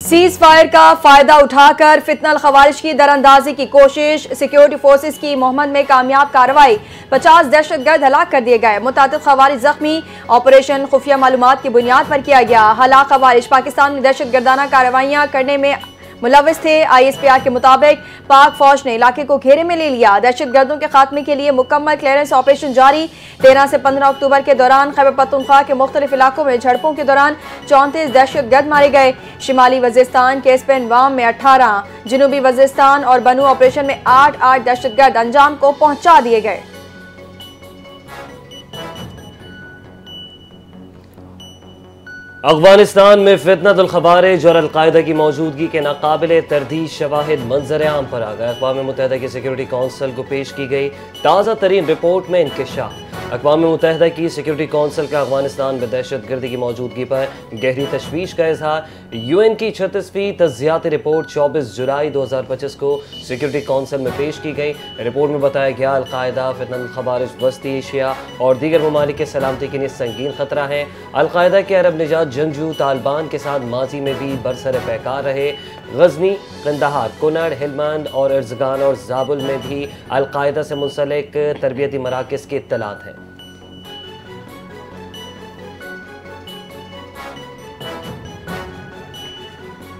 Cease fire का फायदा उठाकर फितनल खवारिज की दरअंदाजी की कोशिश। सिक्योरिटी फोर्सेस की मोहम्मद में कामयाब कार्रवाई। 50 दहशतगर्द हलाक कर दिए गए। मुतादिद खवारिज जख्मी। ऑपरेशन खुफिया मालूमात की बुनियाद पर किया गया। हलाक खवारिज पाकिस्तान में दहशतगर्दाना कार्रवाइयां करने में मुलविस थे। ISPR के मुताबिक पाक फौज ने इलाके को घेरे में ले लिया। दहशतगर्दों के खात्मे के लिए मुकम्मल क्लियरेंस ऑपरेशन जारी। 13 से 15 अक्टूबर के दौरान खैबर पख्तूनख्वा के मुख्तलिफ इलाकों में झड़पों के दौरान 34 दहशतगर्द मारे गए। शिमाली वजीरिस्तान के स्पेनवाम में 18, जनूबी वजीरिस्तान और बनू ऑपरेशन में 8 दहशतगर्द अंजाम को पहुंचा दिए गए। अफगानिस्तान में फितनतुल खवारिज और अलकायदा की मौजूदगी के नाकाबिले तरदीद शवाहिद मंजर आम पर आ गए। अक़वाम मुत्तहिदा की सिक्योरिटी काउंसिल को पेश की गई ताज़ा तरीन रिपोर्ट में इंकिशाफ। अक़वाम मुत्तहिदा की सिक्योरिटी काउंसिल का अफगानिस्तान में दहशतगर्दी की मौजूदगी पर गहरी तशवीश का इजहार। UN की 36वीं तज्ज़ियाती रिपोर्ट 24 जुलाई 2025 को सिक्योरिटी काउंसिल में पेश की गई। रिपोर्ट में बताया गया अलकायदा फितनतुल खवारिज वस्ती एशिया और दीगर ममालिक के सलामती के लिए संगीन खतरा है। अलकायदा के अरब निजात जंगजू तालिबान के साथ माजी में भी बरसर पैकार रहे। गजनी, कंदहार, कुनड़, हिलमंद और अर्जगान और जाबुल में भी अलकायदा से मुंसलिक तरबियती मराकज़ की इत्तलात हैं।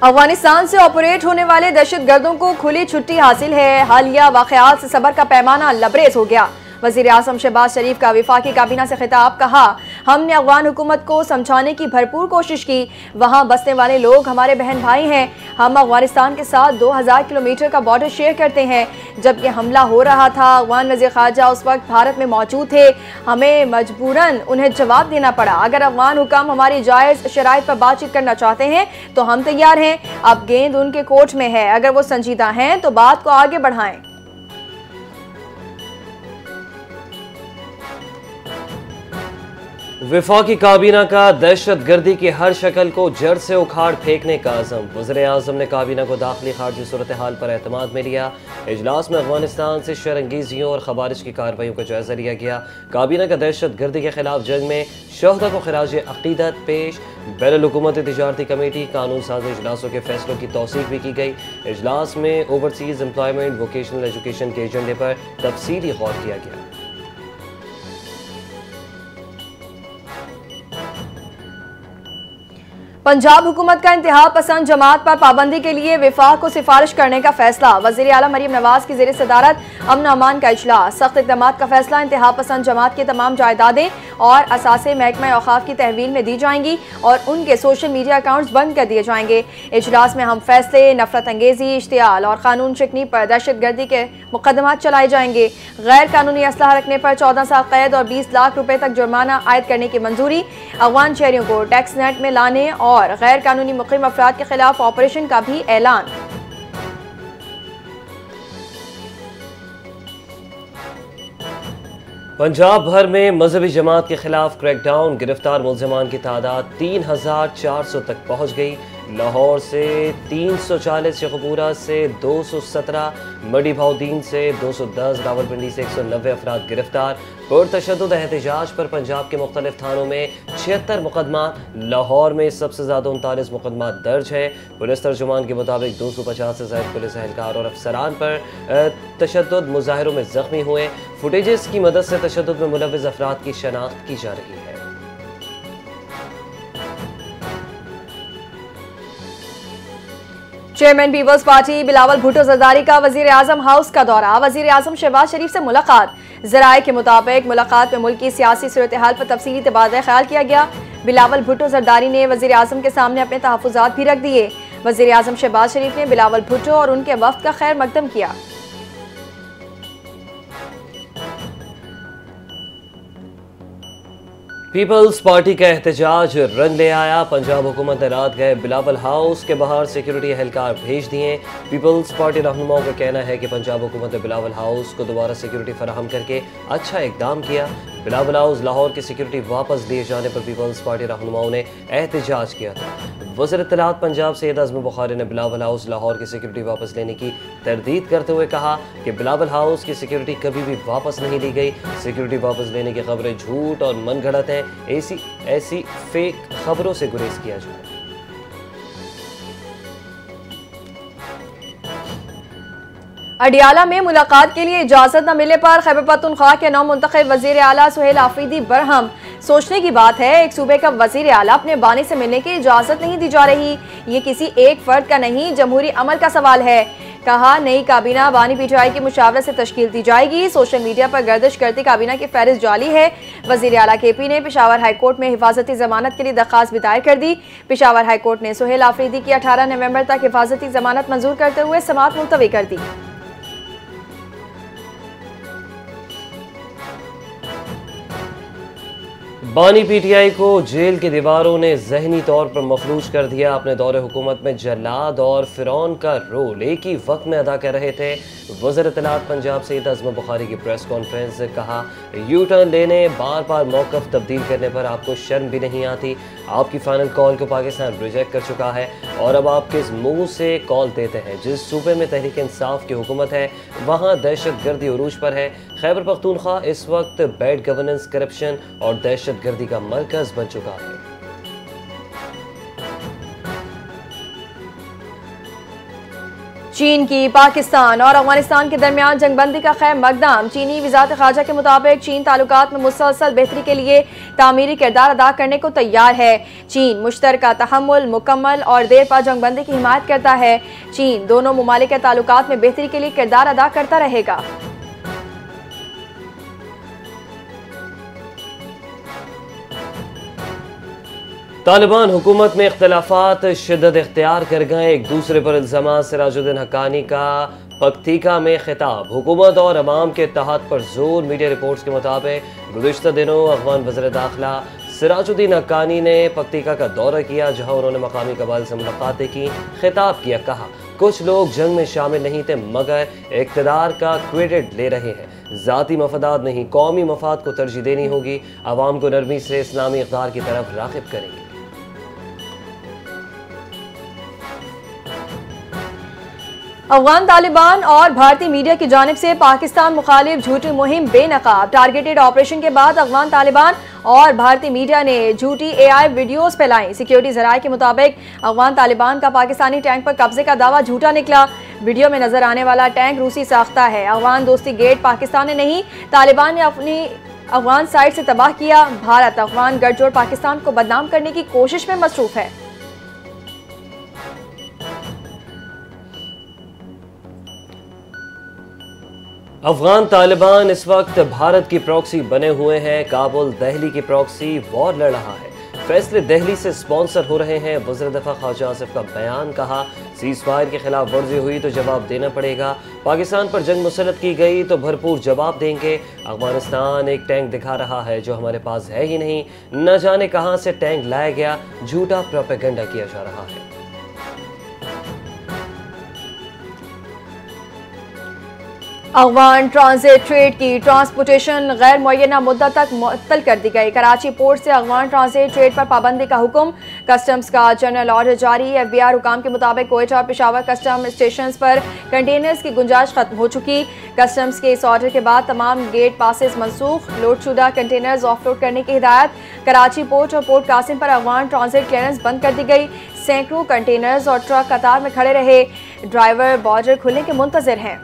अफगानिस्तान से ऑपरेट होने वाले दहशतगर्दों को खुली छुट्टी हासिल है। हालिया वाक़यात से सबर का पैमाना लबरेज हो गया। वज़ीर आज़म शहबाज शरीफ का वफाकी काबीना से खिताब। कहा, हमने अफगान हुकूमत को समझाने की भरपूर कोशिश की। वहाँ बसने वाले लोग हमारे बहन भाई हैं। हम अफगानिस्तान के साथ 2000 किलोमीटर का बॉर्डर शेयर करते हैं। जब यह हमला हो रहा था, अफगान वज़ीर ख़ारजा उस वक्त भारत में मौजूद थे। हमें मजबूरन उन्हें जवाब देना पड़ा। अगर अफगान हुकाम हमारी जायज़ शराइत पर बातचीत करना चाहते हैं तो हम तैयार हैं। अब गेंद उनके कोर्ट में है। अगर वो संजीदा हैं तो बात को आगे बढ़ाएं। वफाकी काबीना का दहशतगर्दी की हर शक्ल को जड़ से उखाड़ फेंकने का अज़म। वज़ीर आज़म ने काबीना को दाखिली खारजी सूरत हाल पर एतमाद में लिया। इजलास में अफगानिस्तान से शरअंगेज़ियों और खवारिज की कार्रवाइयों का जायज़ा लिया गया। काबीना का दहशतगर्दी के खिलाफ जंग में शहदा को खराज अक़ीदत पेश। बैनुल हुकूमती तिजारती कमेटी कानून साज़ इजलासों के फैसलों की तौसीक़ भी की गई। इजलास में ओवरसीज़ एम्प्लॉयमेंट, वोकेशनल एजुकेशन के एजेंडे पर तफसीली गौर किया गया। पंजाब हुकूमत का इंतहा पसंद जमात पर पाबंदी के लिए विफाक को सिफारिश करने का फैसला। वज़ीर आला मरीम नवाज की ज़ेर सदारत अमन अमान का इजलास। सख्त इक़दामात का फैसला। इंतहा पसंद जमात की तमाम जायदादें और असासे महकमा औक़ाफ़ की तहवील में दी जाएंगी और उनके सोशल मीडिया अकाउंट्स बंद कर दिए जाएंगे। इजलास में हम फैसले नफरत अंगेज़ी, इश्तियाल और कानून शिकनी पर दहशतगर्दी के मुकदमात चलाए जाएंगे। गैर कानूनी असलहा रखने पर 14 साल कैद और 20 लाख रुपए तक जुर्माना आयद करने की मंजूरी। अफगान शहरियों को टैक्स नेट में लाने और गैर कानूनी मुक़ीम अफराद के खिलाफ ऑपरेशन का भी ऐलान। पंजाब भर में मजहबी जमात के खिलाफ क्रैकडाउन। गिरफ्तार मुल्ज़िमान की तादाद 3400 तक पहुँच गई। लाहौर से 340, शेखपुरा से 217, मडी भाउदीन से 210, रावलपिंडी से 190 अफराद गिरफ्तार। पुरतशद्दुद एहतजाज पर पंजाब के मुख्तलिफ थानों में 76 मुकदमा। लाहौर में सबसे ज़्यादा 39 मुकदमा दर्ज है। पुलिस तर्जुमान के मुताबिक 250 से ज़ायद पुलिस एहलकार और अफसरान पर तशद्दुद मुजाहिरों में ज़ख्मी हुए। फुटेजेस की मदद से तशद्दुद में मुलव्विस अफराद की शनाख्त की जा रही है। Chairman Peoples Party Bilawal Bhutto Zardari का वजीर आजम हाउस का दौरा। वजीर आजम शहबाज शरीफ से मुलाकात। जराये के मुताबिक मुलाकात में मुल्क की सियासी सूरत हाल पर तफसीली तबादला ख्याल किया गया। बिलावल भुट्टो जरदारी ने वजीर आजम के सामने अपने तहफ़्फ़ुज़ात भी रख दिए। वजीर आजम शहबाज शरीफ ने बिलावल भुट्टो और उनके वफ्द का खैर मकदम किया। पीपल्स पार्टी का एहतजाज रंग ले आया। पंजाब हुकूमत ने रात गए बिलावल हाउस के बाहर सिक्योरिटी एहलकार भेज दिए। पीपल्स पार्टी रहनुमाओं का कहना है कि पंजाब हुकूमत ने बिलावल हाउस को दोबारा सिक्योरिटी फराहम करके अच्छा इकदाम किया। बिलावल हाउस लाहौर की सिक्योरिटी वापस लिए जाने पर पीपल्स पार्टी रहनुमाओं ने एहतजाज किया था। वज़ीर इत्तलात पंजाब सैयद आज़म बुखारी ने बिलावल हाउस लाहौर की सिक्योरिटी वापस लेने की तरदीद करते हुए कहा कि बिलावल हाउस की सिक्योरिटी कभी भी वापस नहीं ली गई। सिक्योरिटी वापस लेने की खबरें झूठ और मनगढ़ंत हैं। ऐसी फेक खबरों से गुरेज किया जाए। अडियाला में मुलाकात के लिए इजाजत न मिलने पर खैबर पख्तूनख्वा के नौ मुंतखब वजीर आला सुहेल आफरीदी बरहम। सोचने की बात है, एक सूबे का वजीर आला अपने बानी से मिलने की इजाजत नहीं दी जा रही। ये किसी एक फर्द का नहीं, जमहूरी अमल का सवाल है। कहा, नई काबीना बानी पीटीआई की मुशावरत से तश्कील दी जाएगी। सोशल मीडिया पर गर्दिश करती काबीना की फहरिस्त जाली है। वजीर आला केपी ने पेशावर हाईकोर्ट में हिफाजती जमानत के लिए दरखास्त भी दायर कर दी। पेशावर हाईकोर्ट ने सुहेल आफरीदी की 18 नवंबर तक हिफाजती जमानत मंजूर करते हुए समाअत मुलतवी कर दी। बानी पीटीआई को जेल की दीवारों ने जहनी तौर पर मफलूज कर दिया। अपने दौरे हुकूमत में जल्लाद और फिरौन का रोल एक ही वक्त में अदा कर रहे थे। वज़ीर इत्तलात पंजाब सईद अज़म बुखारी की प्रेस कॉन्फ्रेंस से कहा, यू टर्न लेने, बार बार मौक़िफ़ तब्दील करने पर आपको शर्म भी नहीं आती। आपकी फाइनल कॉल को पाकिस्तान रिजेक्ट कर चुका है और अब आप किस मुंह से कॉल देते हैं? जिस सूबे में तहरीक इंसाफ की हुकूमत है वहाँ दहशत गर्दी उरूज पर है। खैबर पख्तूनख्वा इस वक्त बैड गवर्नेंस, करप्शन और दहशत गर्दी का मरकज बन चुका है। चीन की पाकिस्तान और अफगानिस्तान के दरमियान जंगबंदी का खैर मकदम। चीनी वज़ारत ख़ारजा के मुताबिक चीन ताल्लुकात में मुसलसल बेहतरी के लिए तामीरी किरदार अदा करने को तैयार है। चीन मुश्तरका तहम्मुल, मुकम्मल और देर पा जंगबंदी की हिमायत करता है। चीन दोनों ममालिक के ताल्लुकात में बेहतरी के लिए किरदार अदा करता रहेगा। तालिबान हुकूमत में इख्तलाफात शिद्दत इख्तियार कर गए। एक दूसरे पर इल्ज़ाम। सिराजुद्दीन हक्कानी का पक्तिका में खिताब, हुकूमत और अवाम के इत्तेहाद पर जोर। मीडिया रिपोर्ट्स के मुताबिक गुज़िश्ता दिनों अफ़गान वज़ीर दाखिला सिराजुद्दीन हक्कानी ने पक्तिका का दौरा किया, जहाँ उन्होंने मकामी कबाइल से मुलाकातें की, खिताब किया। कहा, कुछ लोग जंग में शामिल नहीं थे मगर इक़्तिदार का क्रेडिट ले रहे हैं। ज़ाती मफादात नहीं, कौमी मफाद को तरजीह देनी होगी। अवाम को नरमी से इस्लामी इक़्तिदार की तरफ राग़िब करेंगे। अफगान तालिबान और भारतीय मीडिया की जानिब से पाकिस्तान मुखालिफ झूठी मुहिम बेनकाब। टारगेटेड ऑपरेशन के बाद अफगान तालिबान और भारतीय मीडिया ने झूठी AI वीडियोस फैलाई। सिक्योरिटी ज़राए के मुताबिक अफगान तालिबान का पाकिस्तानी टैंक पर कब्जे का दावा झूठा निकला। वीडियो में नजर आने वाला टैंक रूसी साख्ता है। अफगान दोस्ती गेट पाकिस्तान ने नहीं, तालिबान ने अपनी अफगान साइड से तबाह किया। भारत अफगान गठजोड़ पाकिस्तान को बदनाम करने की कोशिश में मसरूफ है। अफगान तालिबान इस वक्त भारत की प्रॉक्सी बने हुए हैं। काबुल दिल्ली की प्रॉक्सी वॉर लड़ रहा है। फैसले दिल्ली से स्पॉन्सर हो रहे हैं। वज़ीर दफ़ा ख्वाजा आसिफ का बयान। कहा, सीज़ फायर की खिलाफ वर्जी हुई तो जवाब देना पड़ेगा। पाकिस्तान पर जंग मुसल्लत की गई तो भरपूर जवाब देंगे। अफगानिस्तान एक टैंक दिखा रहा है जो हमारे पास है ही नहीं। न जाने कहां से टैंक लाया गया। झूठा प्रोपेगेंडा किया जा रहा है। अफगान ट्रांजिट ट्रेड की ट्रांसपोर्टेशन गैर मुअय्यना मुद्दत तक मुअत्तल कर दी गई। कराची पोर्ट से अफगान ट्रांजिट ट्रेड पर पाबंदी का हुक्म। कस्टम्स का जनरल ऑर्डर जारी। FBI हुकाम के मुताबिक कोयटा और पेशावर कस्टम स्टेशन पर कंटेनर्स की गुंजाइश खत्म हो चुकी। कस्टम्स के इस ऑर्डर के बाद तमाम गेट पासेस मनसूख। लोडशुदा कंटेनर्स ऑफलोड करने की हिदायत। कराची पोर्ट और पोर्ट कासिम पर अफगान ट्रांजिट क्लियरेंस बंद कर दी गई। सैकड़ों कंटेनर्स और ट्रक कतार में खड़े रहे। ड्राइवर बॉर्डर खुलने के मुंतजिर हैं।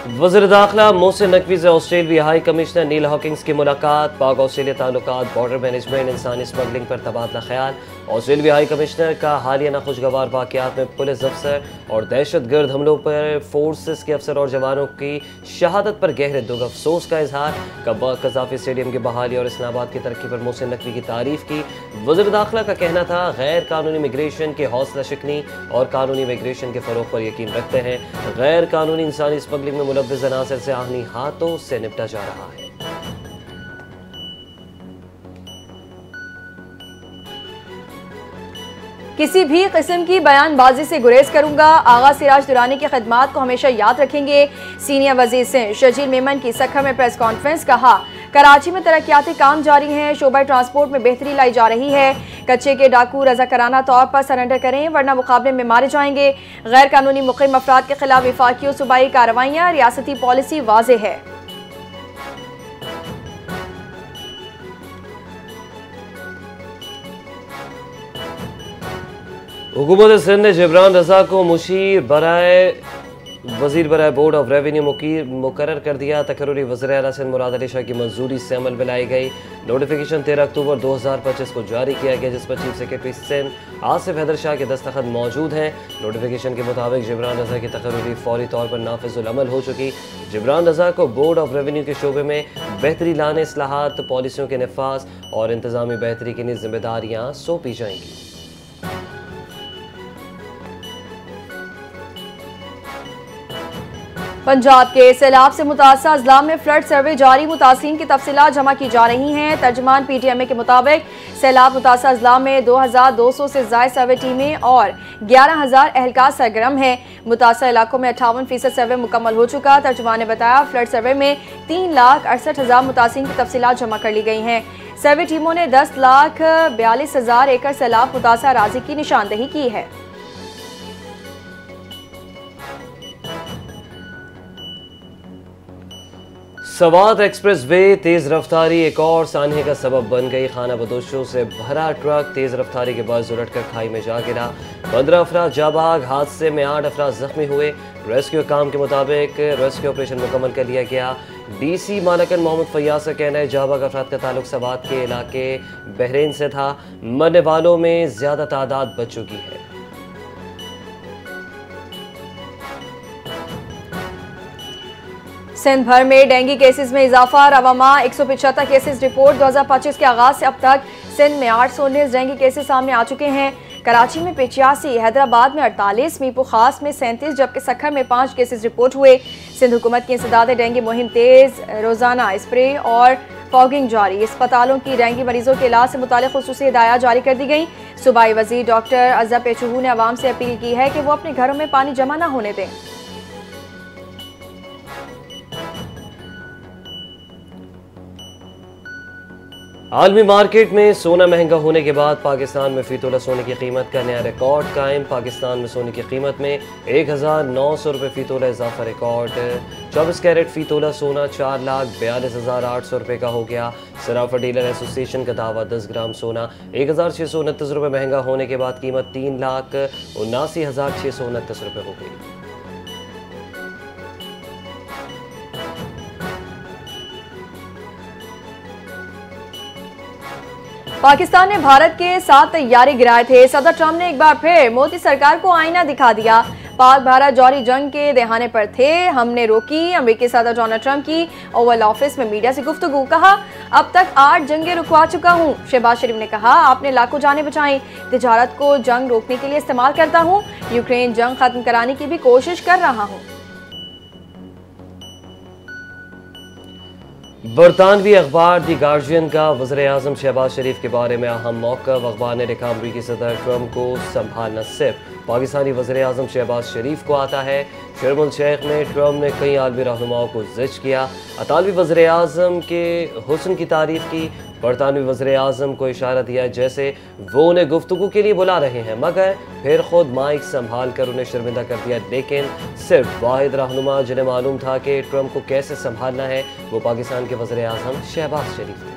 वज़ीर दाखिला मोहसिन नकवी से ऑस्ट्रेलियाई हाई कमिश्नर नील हॉकिंस की मुलाकात। पाक ऑस्ट्रेलिया ताल्लुकात, बॉर्डर मैनेजमेंट, इंसानी स्मगलिंग पर तबादला ख्याल। ऑस्ट्रेलियाई हाई कमिश्नर का हालिया नाखुशगवार वाक़यात में पुलिस अफसर और दहशत गर्द हमलों पर फोर्सेस के अफसर और जवानों की शहादत पर गहरे दुख अफसोस का इजहार। कज़ाफ़ी स्टेडियम की बहाली और इस्लामाबाद की तरक्की पर मोहसिन नकवी की तारीफ की। वज़ीर दाखिला का कहना था, गैर कानूनी इमिग्रेशन के हौसला शिकनी और कानूनी इमिग्रेशन के फ़रोग़ पर यकीन रखते हैं। गैर कानूनी इंसानी स्मगलिंग में मुलव्विस अनासर से आहनी हाथों से निपटा जा रहा है। किसी भी किस्म की बयानबाजी से गुरेज करूंगा। आगा सिराज दुरानी की खिदमात को हमेशा याद रखेंगे। सीनियर वजीर सिंध शजील मेमन की सखर में प्रेस कॉन्फ्रेंस। कहा, कराची में तरक्याती काम जारी हैं। शोबा ट्रांसपोर्ट में बेहतरी लाई जा रही है। कच्चे के डाकू रज़ाकाराना तौर पर सरेंडर करें वरना मुकाबले में मारे जाएंगे। गैर कानूनी मुक़िम अफराद के खिलाफ विफाकी और सूबाई कार्रवाइयाँ। रियासती पॉलिसी वाज़ेह है। हुकूमत सिंध ने जिब्रान रजा को वजीर बराए बोर्ड ऑफ रेवेन्यू मुकर्रर कर दिया। तकर्रुरी वज़ीर आला सिंध मुराद अली शाह की मंजूरी से अमल में लाई गई। नोटिफिकेशन 13 अक्टूबर 2025 को जारी किया गया, जिस पर चीफ सेक्रेटरी सिंध आसिफ हैदर शाह के दस्तखत मौजूद हैं। नोटिफिकेशन के मुताबिक जिब्रान रजा की तकर्रुरी फौरी तौर पर नाफिजुल अमल हो चुकी। जिब्रान रजा को बोर्ड ऑफ रेवेन्यू के शोबे में बेहतरी लाने, इस्लाहात, पॉलिसियों के नफाज और इंतजामी बेहतरी के लिए जिम्मेदारियाँ सौंपी जाएंगी। पंजाब के सैलाब से मुतासर अजला में फ्लड सर्वे जारी, मुतासिरीन की तफसीलात जमा की जा रही हैं। तर्जमान PTMA के मुताबिक सैलाब मुतासर अजला में 2200 से ज़ायद सर्वे टीमें और 11000 एहलकार सरगर्म हैं। मुतासर इलाकों में 58% सर्वे मुकम्मल हो चुका। तर्जमान ने बताया फ्लड सर्वे में 3,68,000 मुतासिरीन की तफसीलात जमा कर ली गई हैं। सर्वे टीमों ने 10,42,000 एकड़ सैलाब मुतासर अराज़ी की निशानदही की है। सवात एक्सप्रेस वे तेज रफ्तारी एक और सानहे का सबब बन गई। खाना बदोशों से भरा ट्रक तेज रफ्तारी के बाद उलट कर खाई में जा गिरा। 15 अफराद जाबाग, हादसे में 8 अफराद जख्मी हुए। रेस्क्यू काम के मुताबिक रेस्क्यू ऑपरेशन मुकम्मल कर लिया गया। DC मालकन मोहम्मद फैयाज का कहना है जाबाग अफराद का ताल्लुक सवात के इलाके बहरीन से था। मरने वालों में ज्यादा तादाद बच चुकी है। सिंध भर में डेंगू केसेस में इजाफा, रवामा 175 केसेस रिपोर्ट। 2025 के आगाज से अब तक सिंध में 819 डेंगू केसेस सामने आ चुके हैं। कराची में 85, हैदराबाद में 48, मीरपुर खास में 37 जबकि सखर में 5 केसेस रिपोर्ट हुए। सिंध हुकूमत की इंसदाद डेंगू मुहिम तेज, रोजाना स्प्रे और फॉगिंग जारी। अस्पतालों की डेंगू मरीजों के इलाज से मुतालिक खुसूसी हिदायत जारी कर दी गई। सूबाई वजीर डॉक्टर अजहर पेचूहू ने अवाम से अपील की है कि वो अपने घरों में पानी जमा न होने दें। आलमी मार्केट में सोना महंगा होने के बाद पाकिस्तान में फी तोला सोने की कीमत का नया रिकॉर्ड कायम। पाकिस्तान में सोने की कीमत में 1900 रुपये फी तोला इजाफा रिकॉर्ड। 24 कैरेट फी तोला सोना 4,42,800 रुपये का हो गया। सराफा डीलर एसोसिएशन का दावा 10 ग्राम सोना 1,629 रुपये महंगा होने के बाद कीमत 3,79,629 रुपये हो गई। पाकिस्तान ने भारत के 7 तैयारे गिराए थे। सदर ट्रंप ने एक बार फिर मोदी सरकार को आईना दिखा दिया। पाक भारत जौहरी जंग के दहाने पर थे, हमने रोकी। अमेरिकी सदर डोनाल्ड ट्रंप की ओवल ऑफिस में मीडिया से गुफ्तगू, कहा अब तक 8 जंगें रुकवा चुका हूँ। शहबाज शरीफ ने कहा आपने लाखों जानें बचाई, तिजारत को जंग रोकने के लिए इस्तेमाल करता हूँ। यूक्रेन जंग खत्म कराने की भी कोशिश कर रहा हूँ। बरतानवी अखबार दी गार्जियन का वज़ीर-ए-आज़म शहबाज शरीफ के बारे में अहम मौक़िफ़। अखबार ने लिखा अमरीकी सदर ट्रंप को संभालना सिर्फ पाकिस्तानी वज़ीर-ए-आज़म शहबाज शरीफ को आता है। शर्म अल शेख में ट्रंप ने कई आलमी रहनुमाओं को ज़िक्र किया। अतालवी वज़ीर-ए-आज़म के हुस्न की तारीफ़ की। बरतानवी वज़ीर-ए-आज़म को इशारा दिया जैसे वो उन्हें गुफ्तगू के लिए बुला रहे हैं, मगर फिर खुद माइक संभाल कर उन्हें शर्मिंदा कर दिया। लेकिन सिर्फ वाहिद रहनुमा जिन्हें मालूम था कि ट्रंप को कैसे संभालना है वो पाकिस्तान के वज़ीर-ए-आज़म शहबाज शरीफ थे।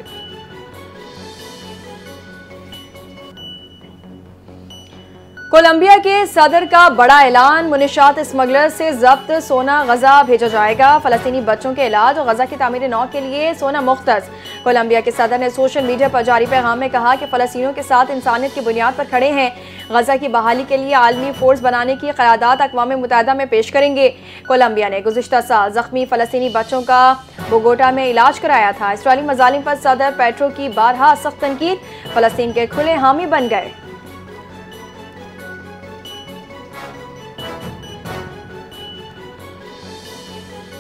कोलंबिया के सदर का बड़ा ऐलान, मुनिशात स्मगलर से जब्त सोना गजा भेजा जाएगा। फलस्तीनी बच्चों के इलाज और गजा की तामीर नौ के लिए सोना मुख्तस। कोलंबिया के सदर ने सोशल मीडिया पर जारी पैगाम में कहा कि फलस्तीनियों के साथ इंसानियत की बुनियाद पर खड़े हैं। गजा की बहाली के लिए आलमी फोर्स बनाने की क़रारदाद अक़वाम मुत्तहिदा में पेश करेंगे। कोलंबिया ने गुज़िश्ता साल जख्मी फलस्तीनी बच्चों का बोगोटा में इलाज कराया था। इसराइली मज़ालिम पर सदर पेट्रो की बारहा सख्त तनकीद, फलस्तीन के खुले हामी बन गए।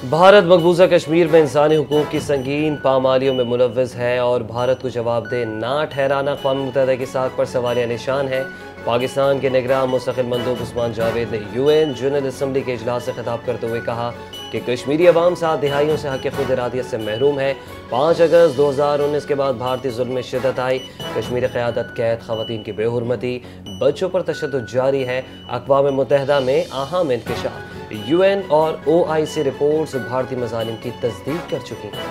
भारत मकबूजा कश्मीर में इंसानी हुकूक की संगीन पामालियों में मुलव्वज़ है और भारत को जवाबदेह ना ठहराना अक़वाम मुत्तहिदा की साख पर सवालिया निशान है। पाकिस्तान के निगरान मुस्तक़िल मंदूब उस्मान जावेद ने UN जनरल असम्बली के इजलास से खिताब करते हुए कहा कि कश्मीरी अवाम 7 दिहाइयों से हक़ खुद इरादियत से महरूम है। 5 अगस्त 2019 के बाद भारतीय जुल्म में शिद्दत आई। कश्मीरी क़यादत कैद, ख़वातीन की बेहुरमती, बच्चों पर तशद्दुद जारी है। अक़वाम मुत्तहिदा में अहम इंकशाफ, UN और OIC रिपोर्ट्स भारतीय मज़ालिम की तस्दीक कर चुकी हैं।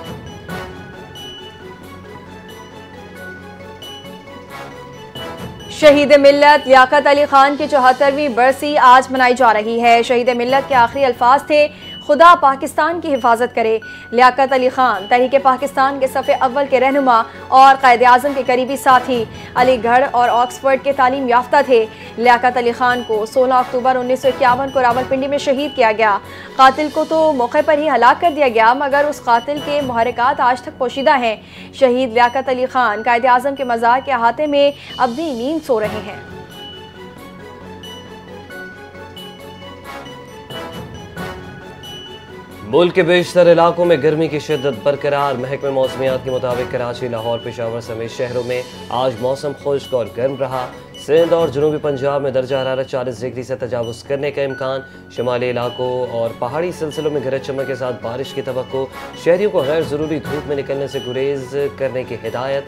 शहीद मिल्लत लियाकत अली खान की 74वीं बरसी आज मनाई जा रही है। शहीद मिल्लत के आखिरी अल्फाज थे, खुदा पाकिस्तान की हिफाजत करे। लियाकत अली खान तहरीक पाकिस्तान के सफ़े अव्वल के रहनुमा और कायद आज़म के करीबी साथी, अलीगढ़ और ऑक्सफोर्ड के तालीम याफ्ता थे। लियाकत अली खान को 16 अक्टूबर 1951 को रावलपिंडी में शहीद किया गया। कातिल को तो मौके पर ही हलाक कर दिया गया, मगर उस कातिल के मुहर्रिकात आज तक पोशीदा हैं। शहीद लियाकत अली खान कायद आज़म के मज़ार के अहाते में अपनी नींद सो रहे हैं। मुल्क के बेशतर इलाकों में गर्मी की शिद्दत बरकरार। महकमे मौसमियात के मुताबिक कराची, लाहौर, पेशावर समेत शहरों में आज मौसम खुश्क और गर्म रहा। सिंध और जनूबी पंजाब में दर्जा हरारत 40 डिग्री से तजावुज़ करने का इम्कान। शुमाली इलाकों और पहाड़ी सिलसिलों में गरज चमक के साथ बारिश की तवक्को। शहरियों को गैर ज़रूरी धूप में निकलने से गुरेज करने की हिदायत।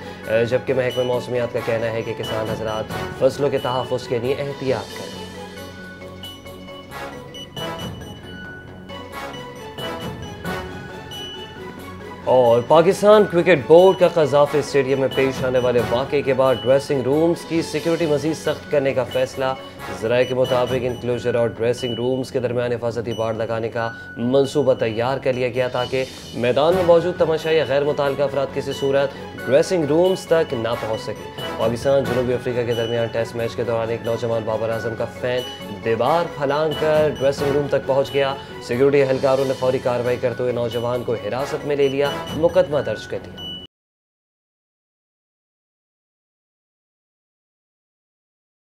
जबकि महकमे मौसमियात का कहना है कि किसान हज़रात फसलों के तहफ़्फ़ुज़ के लिए एहतियात करें। और पाकिस्तान क्रिकेट बोर्ड का क़ज़ाफ़ी स्टेडियम में पेश आने वाले वाक़े के बाद ड्रेसिंग रूम्स की सिक्योरिटी मज़ीद सख्त करने का फैसला। ज़राए के मुताबिक इंक्लोजर और ड्रेसिंग रूम्स के दरमियान हिफाजती बाड़ लगाने का मंसूबा तैयार कर लिया गया ताकि मैदान में मौजूद तमाशाई या गैर मुताल्लिक़ अफराद किसी सूरत ड्रेसिंग रूम्स तक ना पहुँच सके। पाकिस्तान जनूबी अफ्रीका के दरमियान टेस्ट मैच के दौरान एक नौजवान बाबर आजम का फैन दीवार फलांग कर ड्रेसिंग रूम तक पहुँच गया। सिक्योरिटी एहलकारों ने फौरी कार्रवाई करते हुए नौजवान को हिरासत में ले लिया, मुकदमा दर्ज कर दिया।